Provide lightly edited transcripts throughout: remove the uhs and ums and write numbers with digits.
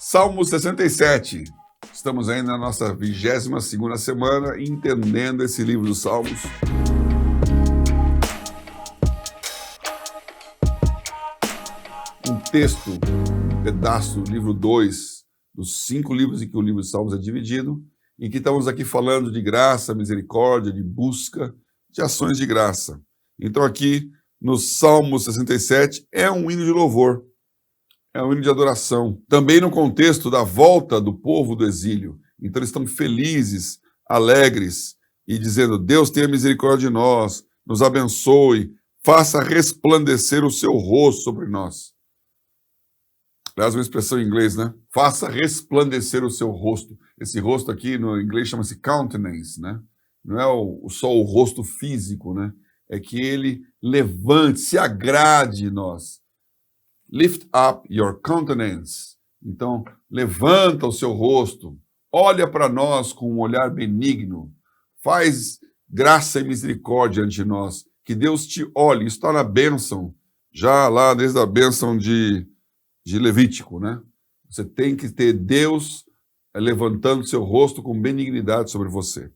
Salmo 67. Estamos ainda na nossa 22ª semana, entendendo esse livro dos Salmos. Um texto, um pedaço do livro 2, dos 5 livros em que o livro dos Salmos é dividido, em que estamos aqui falando de graça, misericórdia, de busca, de ações de graça. Então aqui, no Salmo 67, é um hino de louvor. É um hino de adoração. Também no contexto da volta do povo do exílio. Então eles estão felizes, alegres, e dizendo: Deus tenha misericórdia de nós, nos abençoe, faça resplandecer o seu rosto sobre nós. Aliás, uma expressão em inglês, né? Faça resplandecer o seu rosto. Esse rosto aqui, no inglês, chama-se countenance, né? Não é só o rosto físico, né? É que ele levante, se agrade de nós. Lift up your countenance. Então, levanta o seu rosto, olha para nós com um olhar benigno, faz graça e misericórdia ante nós, que Deus te olhe. Isso está na bênção, já lá desde a bênção de Levítico, né? Você tem que ter Deus levantando seu rosto com benignidade sobre você.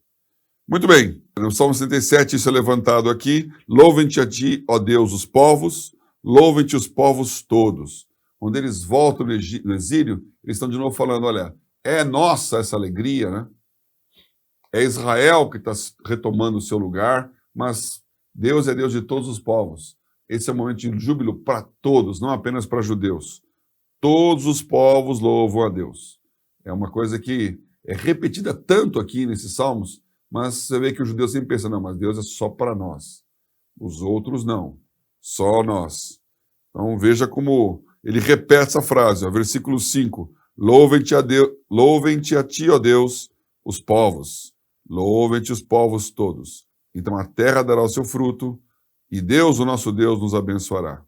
Muito bem, no Salmo 67 isso é levantado aqui. Louvem-te a ti, ó Deus, os povos, louvem-te os povos todos. Quando eles voltam no exílio, eles estão de novo falando: olha, é nossa essa alegria, né? É Israel que está retomando o seu lugar, mas Deus é Deus de todos os povos. Esse é um momento de júbilo para todos, não apenas para judeus. Todos os povos louvam a Deus. É uma coisa que é repetida tanto aqui nesses salmos, mas você vê que o judeu sempre pensa: não, mas Deus é só para nós. Os outros não. Só nós. Então veja como ele repete essa frase, ó, versículo 5. Louvem-te a ti, ó Deus, os povos. Louvem-te os povos todos. Então a terra dará o seu fruto e Deus, o nosso Deus, nos abençoará.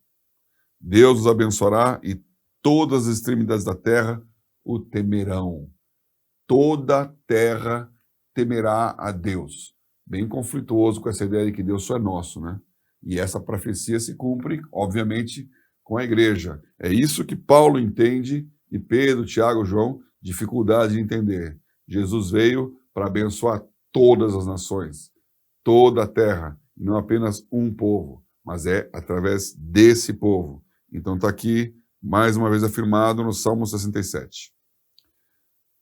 Deus nos abençoará e todas as extremidades da terra o temerão. Toda a terra temerá a Deus. Bem conflituoso com essa ideia de que Deus só é nosso, né? E essa profecia se cumpre, obviamente, com a igreja. É isso que Paulo entende, e Pedro, Tiago, João, dificuldade de entender. Jesus veio para abençoar todas as nações, toda a terra, não apenas um povo, mas é através desse povo. Então está aqui, mais uma vez afirmado no Salmo 67.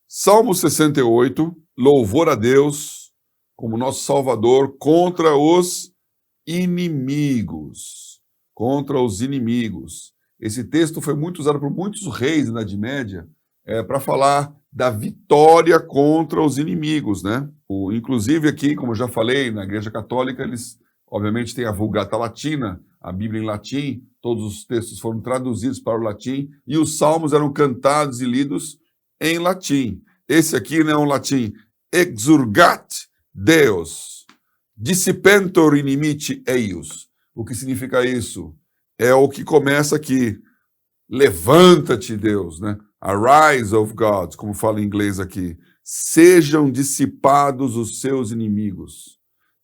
Salmo 68, louvor a Deus como nosso Salvador contra os inimigos. Contra os inimigos. Esse texto foi muito usado por muitos reis na Idade Média para falar da vitória contra os inimigos, né? Inclusive aqui, como eu já falei, na Igreja Católica, eles obviamente têm a Vulgata Latina, a Bíblia em latim, todos os textos foram traduzidos para o latim, e os salmos eram cantados e lidos em latim. Esse aqui, né, é um latim: exurgat Deus, dissipentor inimici eius. O que significa isso? É o que começa aqui: levanta-te, Deus, né? Arise of God, como fala em inglês aqui. Sejam dissipados os seus inimigos.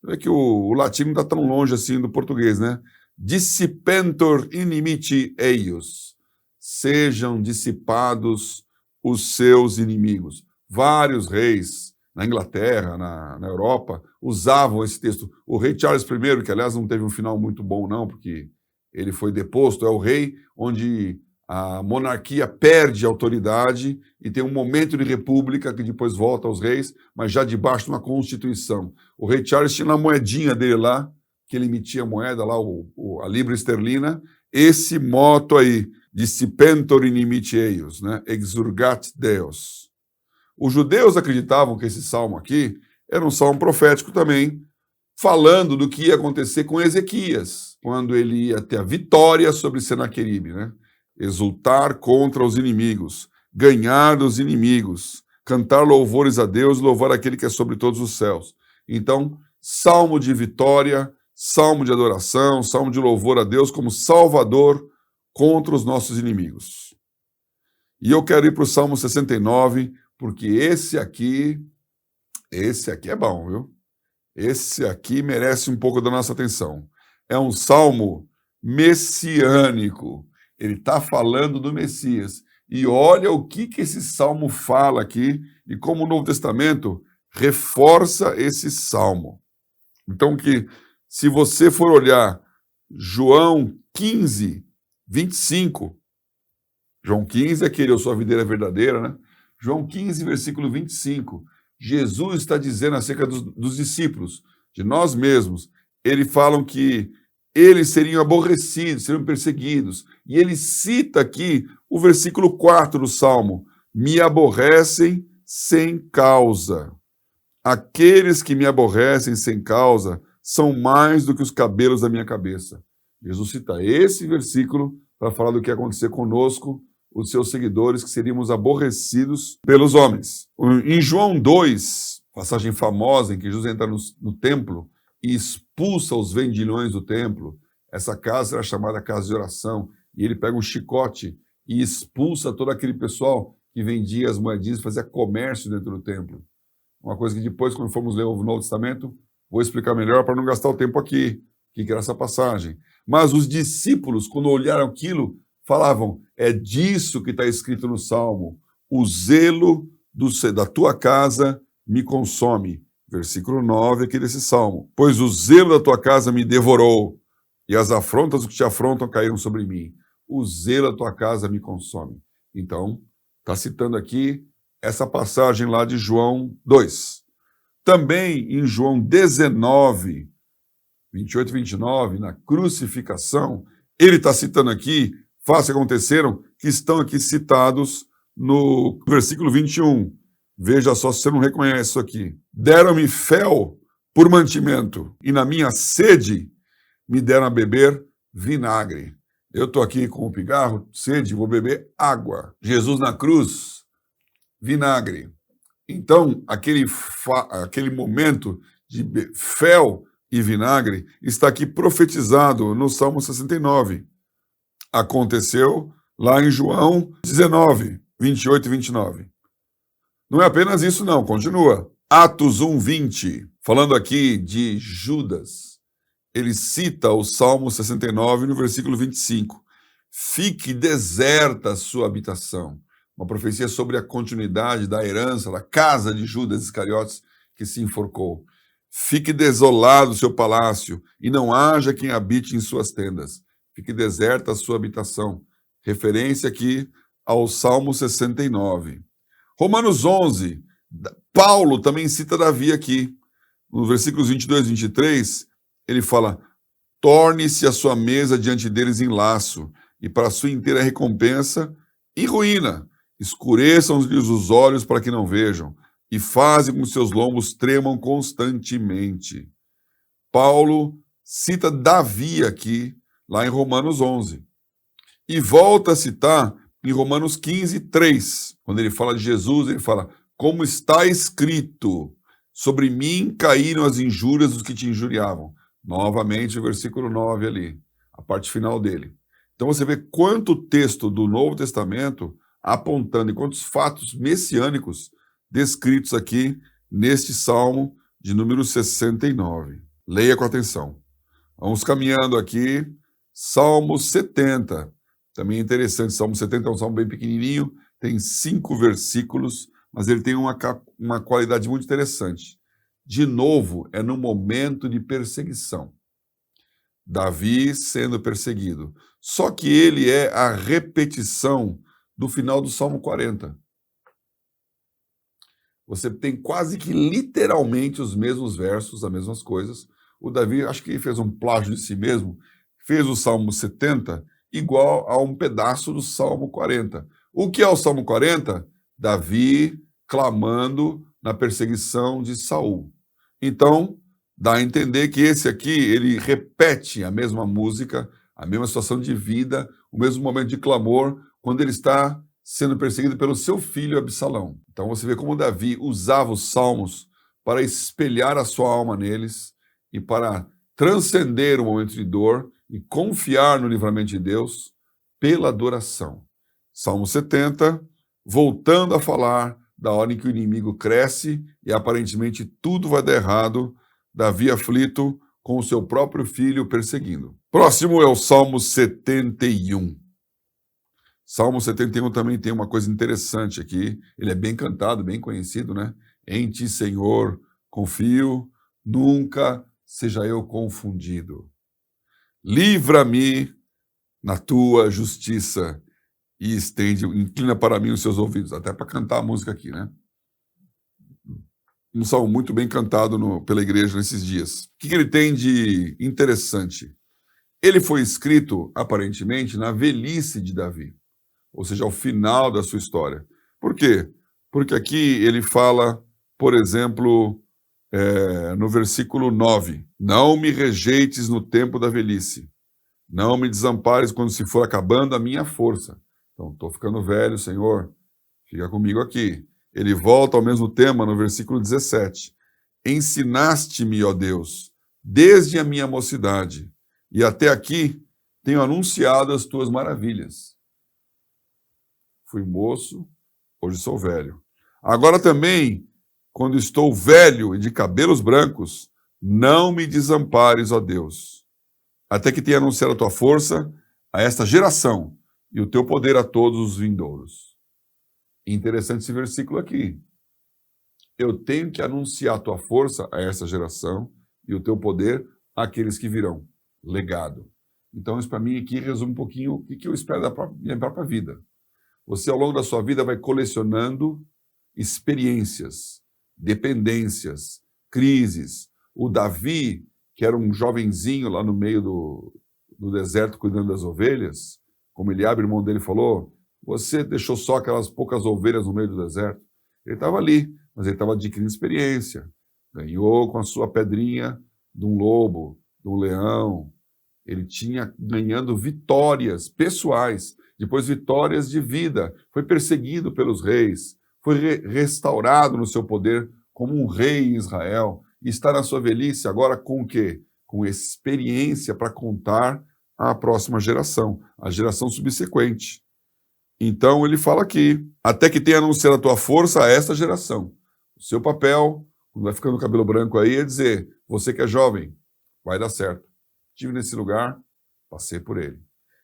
É que o latim não está tão longe assim do português, né? Dissipentor inimici eius. Sejam dissipados os seus inimigos. Vários reis na Inglaterra, na Europa, usavam esse texto. O rei Charles I, que aliás não teve um final muito bom não, porque ele foi deposto, é o rei onde a monarquia perde a autoridade e tem um momento de república que depois volta aos reis, mas já debaixo de uma constituição. O rei Charles tinha uma moedinha dele lá, que ele emitia moeda lá, a libra esterlina, esse motto aí, dissipentor inimici eius, né? Exurgat Deus. Os judeus acreditavam que esse salmo aqui era um salmo profético também, falando do que ia acontecer com Ezequias, quando ele ia ter a vitória sobre Senaqueribe, né? Exultar contra os inimigos, ganhar dos inimigos, cantar louvores a Deus, louvar aquele que é sobre todos os céus. Então, salmo de vitória, salmo de adoração, salmo de louvor a Deus como Salvador contra os nossos inimigos. E eu quero ir para o Salmo 69, porque esse aqui é bom, viu? Esse aqui merece um pouco da nossa atenção. É um salmo messiânico. Ele está falando do Messias. E olha o que esse salmo fala aqui e como o Novo Testamento reforça esse salmo. Então, que se você for olhar João 15, 25, João 15 é aquele eu sou a videira verdadeira, né? João 15, versículo 25, Jesus está dizendo acerca dos discípulos, de nós mesmos. Eles falam que eles seriam aborrecidos, seriam perseguidos. E ele cita aqui o versículo 4 do Salmo: me aborrecem sem causa. Aqueles que me aborrecem sem causa são mais do que os cabelos da minha cabeça. Jesus cita esse versículo para falar do que ia acontecer conosco, os seus seguidores, que seríamos aborrecidos pelos homens. Em João 2, passagem famosa em que Jesus entra no templo e expulsa os vendilhões do templo, essa casa era chamada casa de oração, e ele pega um chicote e expulsa todo aquele pessoal que vendia as moedinhas e fazia comércio dentro do templo. Uma coisa que depois, quando formos ler o Novo Testamento, vou explicar melhor para não gastar o tempo aqui, que era essa passagem. Mas os discípulos, quando olharam aquilo, falavam, é disso que está escrito no Salmo, o zelo da tua casa me consome. Versículo 9 aqui desse Salmo. Pois o zelo da tua casa me devorou, e as afrontas que te afrontam caíram sobre mim. O zelo da tua casa me consome. Então, está citando aqui essa passagem lá de João 2. Também em João 19, 28 e 29, na crucificação, ele está citando aqui fatos que aconteceram, que estão aqui citados no versículo 21. Veja só se você não reconhece isso aqui. Deram-me fel por mantimento, e na minha sede me deram a beber vinagre. Eu estou aqui com o pigarro, sede, vou beber água. Jesus na cruz, vinagre. Então, aquele momento de fel e vinagre está aqui profetizado no Salmo 69. Aconteceu lá em João 19, 28 e 29. Não é apenas isso, não, continua. Atos 1, 20, falando aqui de Judas, ele cita o Salmo 69 no versículo 25. Fique deserta a sua habitação. Uma profecia sobre a continuidade da herança, da casa de Judas Iscariotes, que se enforcou. Fique desolado o seu palácio, e não haja quem habite em suas tendas. Fique deserta a sua habitação. Referência aqui ao Salmo 69. Romanos 11, Paulo também cita Davi aqui. Nos versículos 22 e 23, ele fala, torne-se a sua mesa diante deles em laço, e para a sua inteira recompensa, em ruína. Escureçam-lhes os olhos para que não vejam, e fazem com que seus lombos tremam constantemente. Paulo cita Davi aqui, lá em Romanos 11. E volta a citar em Romanos 15, 3. Quando ele fala de Jesus, ele fala, como está escrito, sobre mim caíram as injúrias dos que te injuriavam. Novamente o versículo 9 ali, a parte final dele. Então você vê quanto texto do Novo Testamento apontando e quantos fatos messiânicos descritos aqui neste Salmo de número 69. Leia com atenção. Vamos caminhando aqui, Salmo 70. Também é interessante, Salmo 70 é um salmo bem pequenininho, tem 5 versículos, mas ele tem uma qualidade muito interessante. De novo, é no momento de perseguição. Davi sendo perseguido. Só que ele é a repetição do final do Salmo 40. Você tem quase que literalmente os mesmos versos, as mesmas coisas. O Davi, acho que fez um plágio de si mesmo, fez o Salmo 70 igual a um pedaço do Salmo 40. O que é o Salmo 40? Davi clamando na perseguição de Saul. Então, dá a entender que esse aqui, ele repete a mesma música, a mesma situação de vida, o mesmo momento de clamor, quando ele está sendo perseguido pelo seu filho Absalão. Então você vê como Davi usava os salmos para espelhar a sua alma neles e para transcender o momento de dor e confiar no livramento de Deus pela adoração. Salmo 70, voltando a falar da hora em que o inimigo cresce e aparentemente tudo vai dar errado, Davi aflito com o seu próprio filho perseguindo. Próximo é o Salmo 71. Salmo 71 também tem uma coisa interessante aqui. Ele é bem cantado, bem conhecido, né? Em ti, Senhor, confio, nunca seja eu confundido. Livra-me na tua justiça e inclina para mim os seus ouvidos. Até para cantar a música aqui, né? Um salmo muito bem cantado pela igreja nesses dias. O que ele tem de interessante? Ele foi escrito, aparentemente, na velhice de Davi, ou seja, ao final da sua história. Por quê? Porque aqui ele fala, por exemplo, no versículo 9, não me rejeites no tempo da velhice, não me desampares quando se for acabando a minha força. Então, estou ficando velho, Senhor, fica comigo aqui. Ele volta ao mesmo tema no versículo 17. Ensinaste-me, ó Deus, desde a minha mocidade, e até aqui tenho anunciado as tuas maravilhas. Fui moço, hoje sou velho. Agora também, quando estou velho e de cabelos brancos, não me desampares, ó Deus, até que tenha anunciado a tua força a esta geração e o teu poder a todos os vindouros. Interessante esse versículo aqui. Eu tenho que anunciar a tua força a essa geração e o teu poder àqueles que virão. Legado. Então, isso para mim aqui resume um pouquinho o que eu espero da minha própria vida. Você, ao longo da sua vida, vai colecionando experiências, dependências, crises. O Davi, que era um jovenzinho lá no meio do deserto cuidando das ovelhas, como Eliabe, irmão dele, falou, você deixou só aquelas poucas ovelhas no meio do deserto. Ele estava ali, mas ele estava adquirindo experiência. Ganhou com a sua pedrinha de um lobo, de um leão. Ele tinha ganhando vitórias pessoais, depois vitórias de vida. Foi perseguido pelos reis, foi restaurado no seu poder como um rei em Israel. E está na sua velhice agora com o quê? Com experiência para contar à próxima geração, a geração subsequente. Então ele fala aqui, até que tenha anunciado a tua força a esta geração. O seu papel, quando vai ficando cabelo branco aí, é dizer, você que é jovem, vai dar certo. Estive nesse lugar, passei por ele.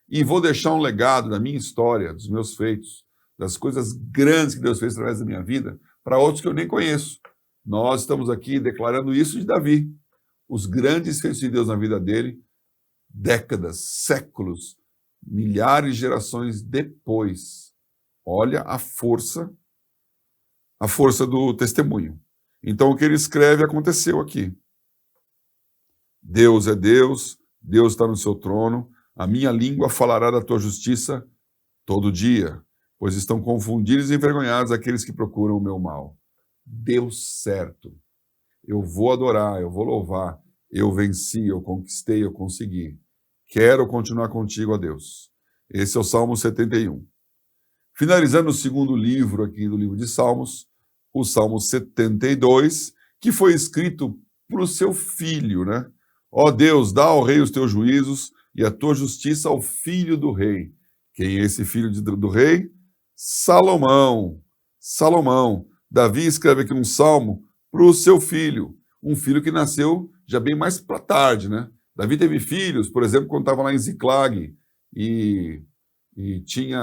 E vou deixar um legado da minha história, dos meus feitos, das coisas grandes que Deus fez através da minha vida, para outros que eu nem conheço. Nós estamos aqui declarando isso de Davi. Os grandes feitos de Deus na vida dele, décadas, séculos, milhares de gerações depois. Olha a força do testemunho. Então, o que ele escreve aconteceu aqui. Deus é Deus, Deus está no seu trono, a minha língua falará da tua justiça todo dia, pois estão confundidos e envergonhados aqueles que procuram o meu mal. Deu certo. Eu vou adorar, eu vou louvar, eu venci, eu conquistei, eu consegui. Quero continuar contigo, ó Deus. Esse é o Salmo 71. Finalizando o segundo livro aqui do livro de Salmos, o Salmo 72, que foi escrito para o seu filho, né? Ó Deus, dá ao rei os teus juízos e a tua justiça ao filho do rei. Quem é esse filho do rei? Salomão. Salomão. Davi escreve aqui um salmo para o seu filho, um filho que nasceu já bem mais para tarde, né? Davi teve filhos, por exemplo, quando estava lá em Ziclag e tinha,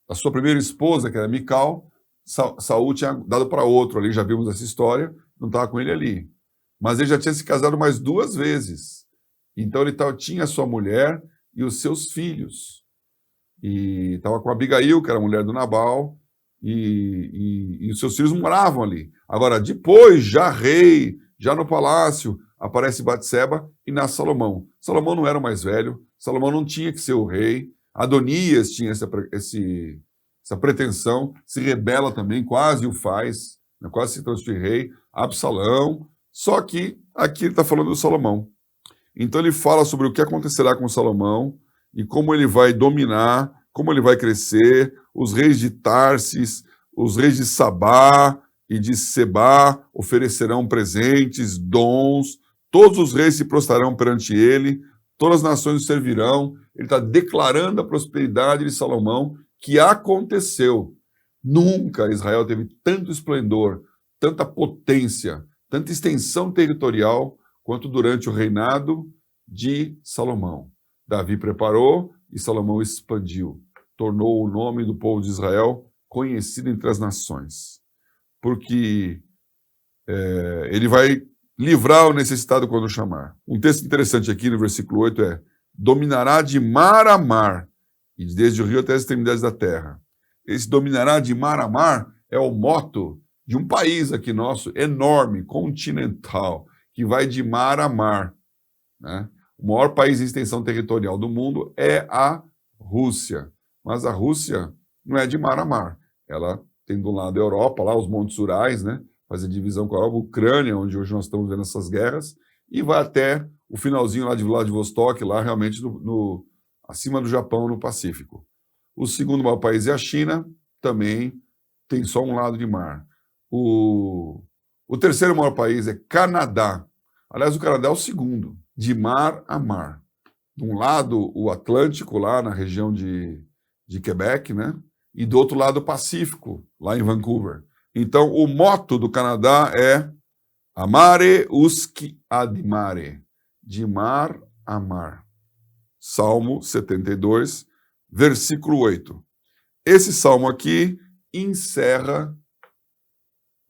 a sua primeira esposa, que era Mical, Saul tinha dado para outro ali, já vimos essa história, não estava com ele ali. Mas ele já tinha se casado mais 2 vezes. Então ele tinha a sua mulher e os seus filhos. E estava com Abigail, que era a mulher do Nabal, e os seus filhos moravam ali. Agora, depois, já rei, já no palácio, aparece Batseba e nasce Salomão. Salomão não era o mais velho, Salomão não tinha que ser o rei, Adonias tinha essa pretensão, se rebela também, quase o faz, né, quase se transforma em rei, Absalão, só que aqui ele está falando do Salomão. Então ele fala sobre o que acontecerá com Salomão e como ele vai dominar, como ele vai crescer, os reis de Tarsis, os reis de Sabá e de Sebá oferecerão presentes, dons, todos os reis se prostrarão perante ele, todas as nações o servirão. Ele está declarando a prosperidade de Salomão, que aconteceu. Nunca Israel teve tanto esplendor, tanta potência, tanta extensão territorial, quanto durante o reinado de Salomão. Davi preparou e Salomão expandiu. Tornou o nome do povo de Israel conhecido entre as nações. Porque ele vai livrar o necessitado quando chamar. Um texto interessante aqui no versículo 8 é: dominará de mar a mar, e desde o rio até as extremidades da terra. Esse dominará de mar a mar é o moto de um país aqui nosso, enorme, continental, que vai de mar a mar, né? O maior país em extensão territorial do mundo é a Rússia. Mas a Rússia não é de mar a mar. Ela tem do lado a Europa, lá os Montes Urais, né? Faz a divisão com a Europa, Ucrânia, onde hoje nós estamos vendo essas guerras, e vai até o finalzinho lá de Vladivostok, lá realmente acima do Japão, no Pacífico. O segundo maior país é a China, também tem só um lado de mar. O terceiro maior país é Canadá. Aliás, o Canadá é o segundo, de mar a mar. De um lado, o Atlântico, lá na região de Quebec, né? E do outro lado, o Pacífico, lá em Vancouver. Então, o moto do Canadá é Amare usque ad mare, de mar a mar. Salmo 72, versículo 8. Esse salmo aqui encerra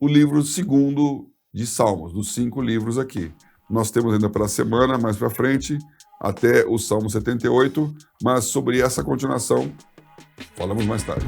o livro segundo de Salmos, dos 5 livros aqui. Nós temos ainda para a semana, mais para frente, até o Salmo 78, mas sobre essa continuação falamos mais tarde.